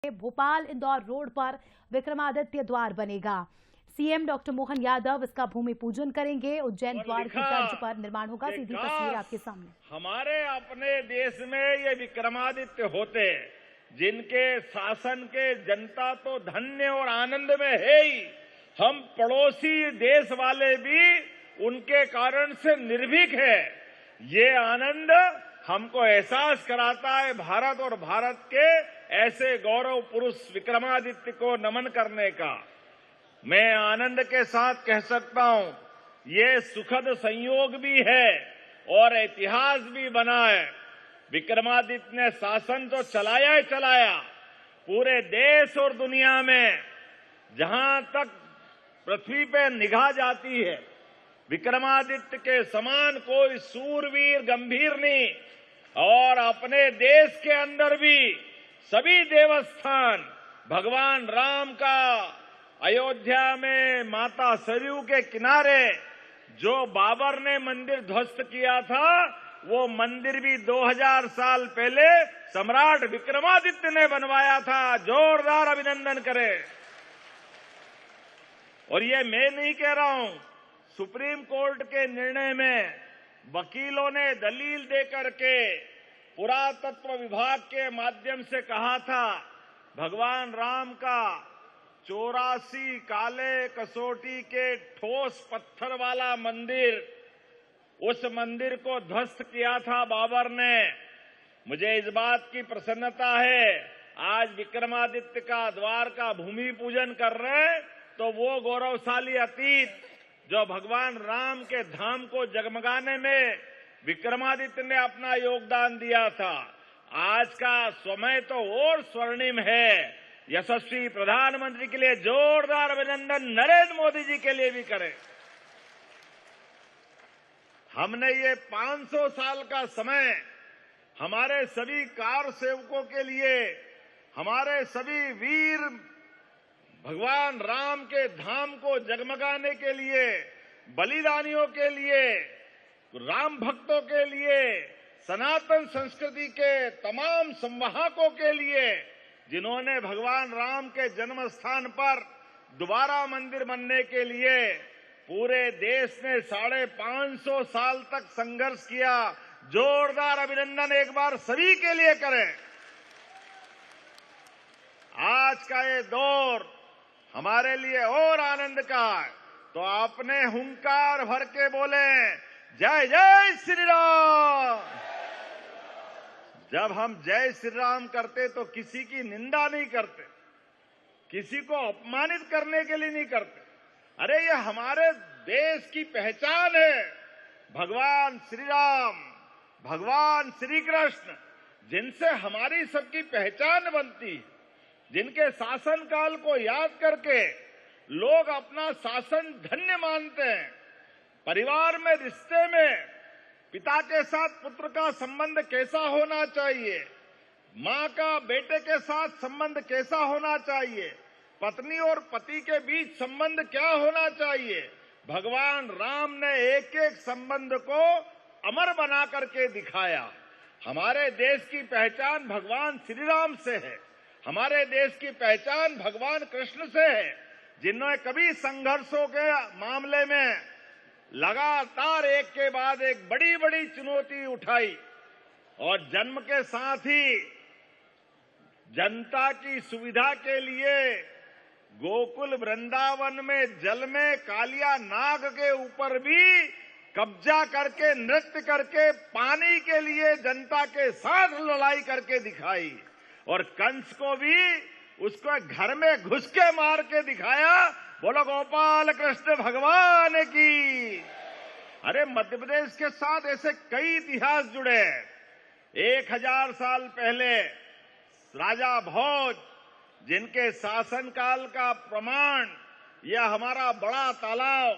Bhopal Indore road पर विक्रमादित्य द्वार बनेगा। सीएम डॉक्टर मोहन यादव इसका भूमि पूजन करेंगे। उज्जैन द्वार की तर्ज पर निर्माण होगा। सीधी तस्वीर आपके सामने। हमारे अपने देश में ये विक्रमादित्य होते जिनके शासन के जनता तो धन्य और आनंद में है ही, हम पड़ोसी देश वाले भी उनके कारण से निर्भीक है। ये आनंद हमको एहसास कराता है भारत और भारत के ऐसे गौरव पुरुष विक्रमादित्य को नमन करने का। मैं आनंद के साथ कह सकता हूं, ये सुखद संयोग भी है और इतिहास भी बना है। विक्रमादित्य ने शासन तो चलाया ही चलाया, पूरे देश और दुनिया में जहां तक पृथ्वी पे निगाह जाती है, विक्रमादित्य के समान कोई सूरवीर गंभीर नहीं। और अपने देश के अंदर भी सभी देवस्थान भगवान राम का अयोध्या में माता सरयू के किनारे जो बाबर ने मंदिर ध्वस्त किया था, वो मंदिर भी 2000 साल पहले सम्राट विक्रमादित्य ने बनवाया था। जोरदार अभिनंदन करें। और ये मैं नहीं कह रहा हूं, सुप्रीम कोर्ट के निर्णय में वकीलों ने दलील देकर के पुरातत्व विभाग के माध्यम से कहा था, भगवान राम का 84 काले कसौटी के ठोस पत्थर वाला मंदिर, उस मंदिर को ध्वस्त किया था बाबर ने। मुझे इस बात की प्रसन्नता है, आज विक्रमादित्य का द्वार का भूमि पूजन कर रहे हैं, तो वो गौरवशाली अतीत जो भगवान राम के धाम को जगमगाने में विक्रमादित्य ने अपना योगदान दिया था, आज का समय तो और स्वर्णिम है। यशस्वी प्रधानमंत्री के लिए जोरदार अभिनंदन नरेंद्र मोदी जी के लिए भी करें। हमने ये 500 साल का समय हमारे सभी कार सेवकों के लिए, हमारे सभी वीर भगवान राम के धाम को जगमगाने के लिए, बलिदानियों के लिए, राम भक्तों के लिए, सनातन संस्कृति के तमाम संवाहकों के लिए, जिन्होंने भगवान राम के जन्म स्थान पर दोबारा मंदिर बनने के लिए पूरे देश ने 550 साल तक संघर्ष किया। जोरदार अभिनंदन एक बार सभी के लिए करें। आज का ये दौर हमारे लिए और आनंद का है, तो आपने हुंकार भर के बोले जय जय श्री राम। जब हम जय श्री राम करते तो किसी की निंदा नहीं करते, किसी को अपमानित करने के लिए नहीं करते। अरे ये हमारे देश की पहचान है। भगवान श्री राम, भगवान श्री कृष्ण, जिनसे हमारी सबकी पहचान बनती है, जिनके शासन काल को याद करके लोग अपना शासन धन्य मानते हैं। परिवार में, रिश्ते में पिता के साथ पुत्र का संबंध कैसा होना चाहिए, मां का बेटे के साथ संबंध कैसा होना चाहिए, पत्नी और पति के बीच संबंध क्या होना चाहिए, भगवान राम ने एक एक संबंध को अमर बना करके दिखाया। हमारे देश की पहचान भगवान श्री राम से है, हमारे देश की पहचान भगवान कृष्ण से है, जिन्होंने कभी संघर्षों के मामले में लगातार एक के बाद एक बड़ी बड़ी चुनौती उठाई और जन्म के साथ ही जनता की सुविधा के लिए गोकुल वृंदावन में जल में कालिया नाग के ऊपर भी कब्जा करके नृत्य करके पानी के लिए जनता के साथ लड़ाई करके दिखाई। और कंस को भी उसको घर में घुस के मार के दिखाया। बोलो गोपाल कृष्ण भगवान की। अरे मध्य प्रदेश के साथ ऐसे कई इतिहास जुड़े हैं। 1000 साल पहले राजा भोज, जिनके शासनकाल का प्रमाण यह हमारा बड़ा तालाब,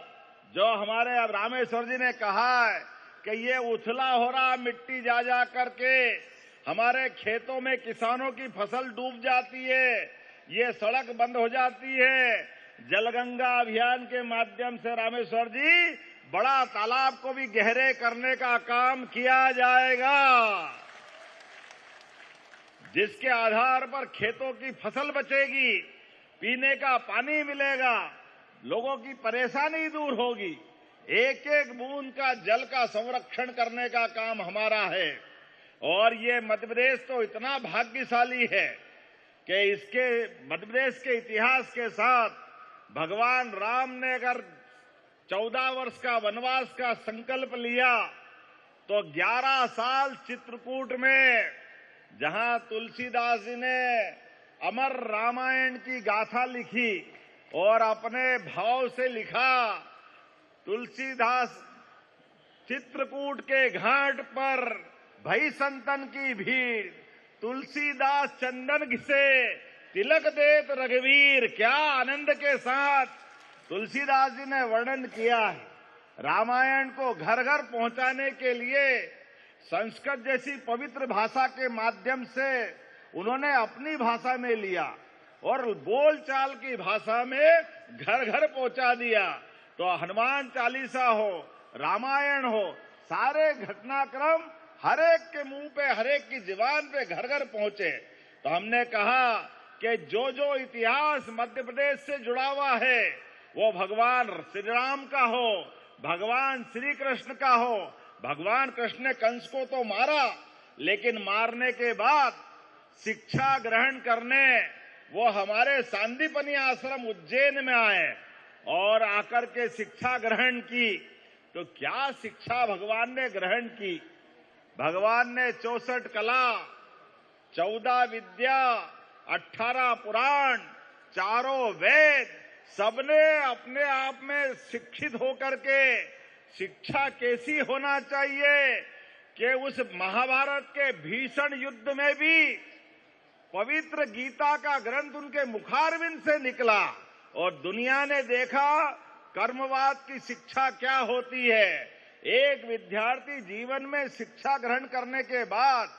जो हमारे अब रामेश्वर जी ने कहा है कि ये उथला हो रहा, मिट्टी जा जा करके हमारे खेतों में किसानों की फसल डूब जाती है, ये सड़क बंद हो जाती है। जलगंगा अभियान के माध्यम से रामेश्वर जी बड़ा तालाब को भी गहरे करने का काम किया जाएगा। जिसके आधार पर खेतों की फसल बचेगी, पीने का पानी मिलेगा, लोगों की परेशानी दूर होगी। एक एक बूंद का जल का संरक्षण करने का काम हमारा है। और ये मध्य प्रदेश तो इतना भाग्यशाली है कि इसके मध्य प्रदेश के इतिहास के साथ भगवान राम ने अगर 14 वर्ष का वनवास का संकल्प लिया तो 11 साल चित्रकूट में, जहां तुलसीदास जी ने अमर रामायण की गाथा लिखी और अपने भाव से लिखा, तुलसीदास चित्रकूट के घाट पर भई संतन की भीड़, तुलसीदास चंदन घिसे तिलक देत रघुवीर। क्या आनंद के साथ तुलसीदास जी ने वर्णन किया है। रामायण को घर घर पहुंचाने के लिए संस्कृत जैसी पवित्र भाषा के माध्यम से उन्होंने अपनी भाषा में लिया और बोलचाल की भाषा में घर घर पहुंचा दिया। तो हनुमान चालीसा हो, रामायण हो, सारे घटनाक्रम हरेक के मुंह पे, हरेक की जुबान पे घर घर पहुंचे। तो हमने कहा कि जो जो इतिहास मध्य प्रदेश से जुड़ा हुआ है, वो भगवान श्री राम का हो, भगवान श्री कृष्ण का हो। भगवान कृष्ण ने कंस को तो मारा, लेकिन मारने के बाद शिक्षा ग्रहण करने वो हमारे सांदीपनी आश्रम उज्जैन में आए और आकर के शिक्षा ग्रहण की। तो क्या शिक्षा भगवान ने ग्रहण की? भगवान ने 64 कला, 14 विद्या, 18 पुराण, 4 वेद, सबने अपने आप में शिक्षित होकर के शिक्षा कैसी होना चाहिए कि उस महाभारत के भीषण युद्ध में भी पवित्र गीता का ग्रंथ उनके मुखारविंद से निकला और दुनिया ने देखा कर्मवाद की शिक्षा क्या होती है। एक विद्यार्थी जीवन में शिक्षा ग्रहण करने के बाद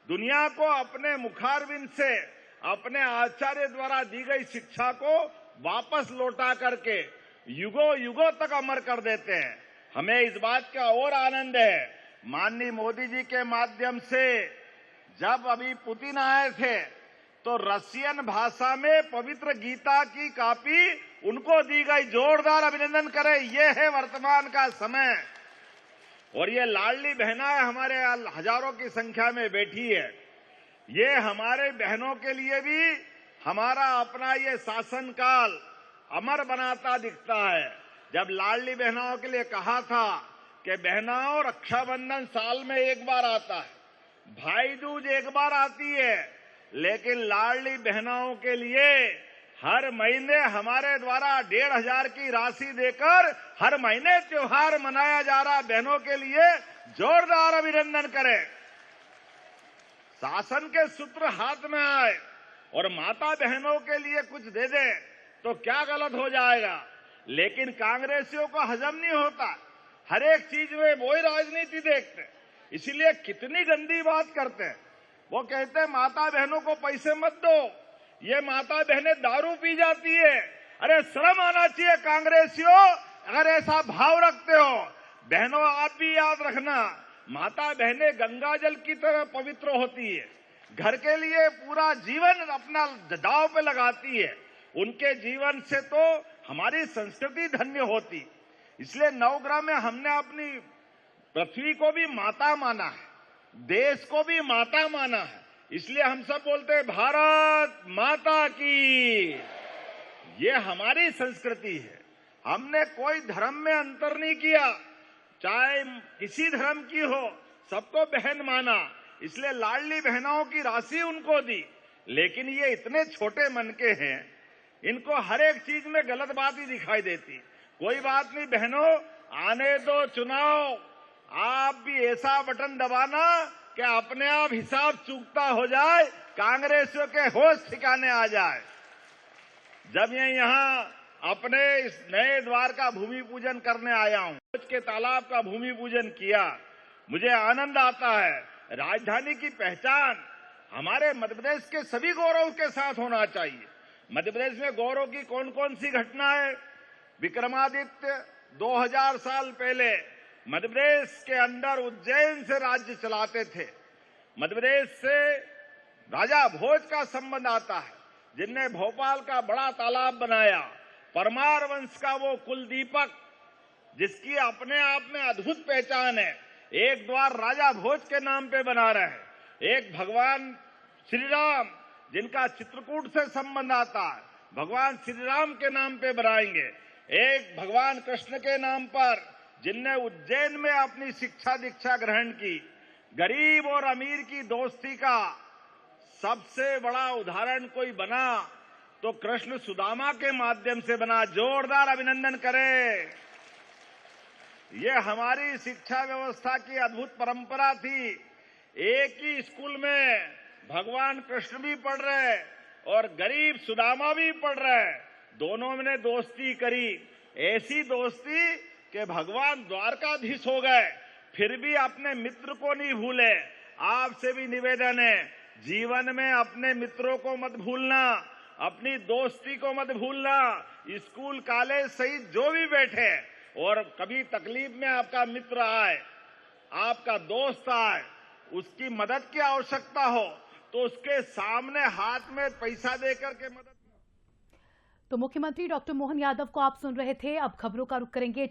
दुनिया को अपने मुखारविंद से, अपने आचार्य द्वारा दी गई शिक्षा को वापस लौटा करके युगों युगों तक अमर कर देते हैं। हमें इस बात का और आनंद है, माननीय मोदी जी के माध्यम से जब अभी पुतिन आए थे तो रशियन भाषा में पवित्र गीता की कॉपी उनको दी गई। जोरदार अभिनंदन करें, ये है वर्तमान का समय। और ये लाडली बहनाएं हमारे हजारों की संख्या में बैठी है। ये हमारे बहनों के लिए भी हमारा अपना ये शासनकाल अमर बनाता दिखता है। जब लाडली बहनाओं के लिए कहा था कि बहनाओं, रक्षाबंधन साल में एक बार आता है, भाई दूज एक बार आती है, लेकिन लाडली बहनाओं के लिए हर महीने हमारे द्वारा 1500 की राशि देकर हर महीने त्योहार मनाया जा रहा। बहनों के लिए जोरदार अभिनंदन करें। शासन के सूत्र हाथ में आए और माता बहनों के लिए कुछ दे दे तो क्या गलत हो जाएगा। लेकिन कांग्रेसियों को हजम नहीं होता, हर एक चीज में वही राजनीति देखते, इसलिए कितनी गंदी बात करते हैं। वो कहते हैं माता बहनों को पैसे मत दो, ये माता बहनें दारू पी जाती है। अरे शर्म आना चाहिए कांग्रेसियों, अगर ऐसा भाव रखते हो। बहनों, आप भी याद रखना, माता बहनें गंगा जल की तरह पवित्र होती है, घर के लिए पूरा जीवन अपना दांव पे लगाती है। उनके जीवन से तो हमारी संस्कृति धन्य होती। इसलिए नवग्रह में हमने अपनी पृथ्वी को भी माता माना है, देश को भी माता माना है। इसलिए हम सब बोलते हैं भारत माता की। ये हमारी संस्कृति है। हमने कोई धर्म में अंतर नहीं किया, चाहे किसी धर्म की हो, सबको बहन माना। इसलिए लाडली बहनों की राशि उनको दी। लेकिन ये इतने छोटे मन के हैं, इनको हर एक चीज में गलत बात ही दिखाई देती। कोई बात नहीं बहनों, आने दो चुनाव, आप भी ऐसा बटन दबाना कि अपने आप हिसाब चूकता हो जाए, कांग्रेसियों के होश ठिकाने आ जाए। जब ये यहाँ अपने इस नए द्वार का भूमि पूजन करने आया हूं, के तालाब का भूमि पूजन किया, मुझे आनंद आता है। राजधानी की पहचान हमारे मध्य प्रदेश के सभी गौरव के साथ होना चाहिए। मध्य प्रदेश में गौरव की कौन कौन सी घटना है? विक्रमादित्य 2000 साल पहले मध्य प्रदेश के अंदर उज्जैन से राज्य चलाते थे। मध्य प्रदेश से राजा भोज का संबंध आता है, जिनने भोपाल का बड़ा तालाब बनाया, परमार वंश का वो कुलदीपक जिसकी अपने आप में अद्भुत पहचान है, एक द्वार राजा भोज के नाम पे बना रहे हैं, एक भगवान श्री राम जिनका चित्रकूट से संबंध आता है, भगवान श्री राम के नाम पे बनाएंगे, एक भगवान कृष्ण के नाम पर जिनने उज्जैन में अपनी शिक्षा दीक्षा ग्रहण की। गरीब और अमीर की दोस्ती का सबसे बड़ा उदाहरण कोई बना तो कृष्ण सुदामा के माध्यम से बना। जोरदार अभिनंदन करें। ये हमारी शिक्षा व्यवस्था की अद्भुत परंपरा थी। एक ही स्कूल में भगवान कृष्ण भी पढ़ रहे और गरीब सुदामा भी पढ़ रहे, दोनों ने दोस्ती करी। ऐसी दोस्ती कि भगवान द्वारकाधीश हो गए, फिर भी अपने मित्र को नहीं भूले। आपसे भी निवेदन है, जीवन में अपने मित्रों को मत भूलना, अपनी दोस्ती को मत भूलना। स्कूल कॉलेज सहित जो भी बैठे और कभी तकलीफ में आपका मित्र आए, आपका दोस्त आए, उसकी मदद की आवश्यकता हो तो उसके सामने हाथ में पैसा देकर के मदद। तो मुख्यमंत्री डॉक्टर मोहन यादव को आप सुन रहे थे। अब खबरों का रुख करेंगे।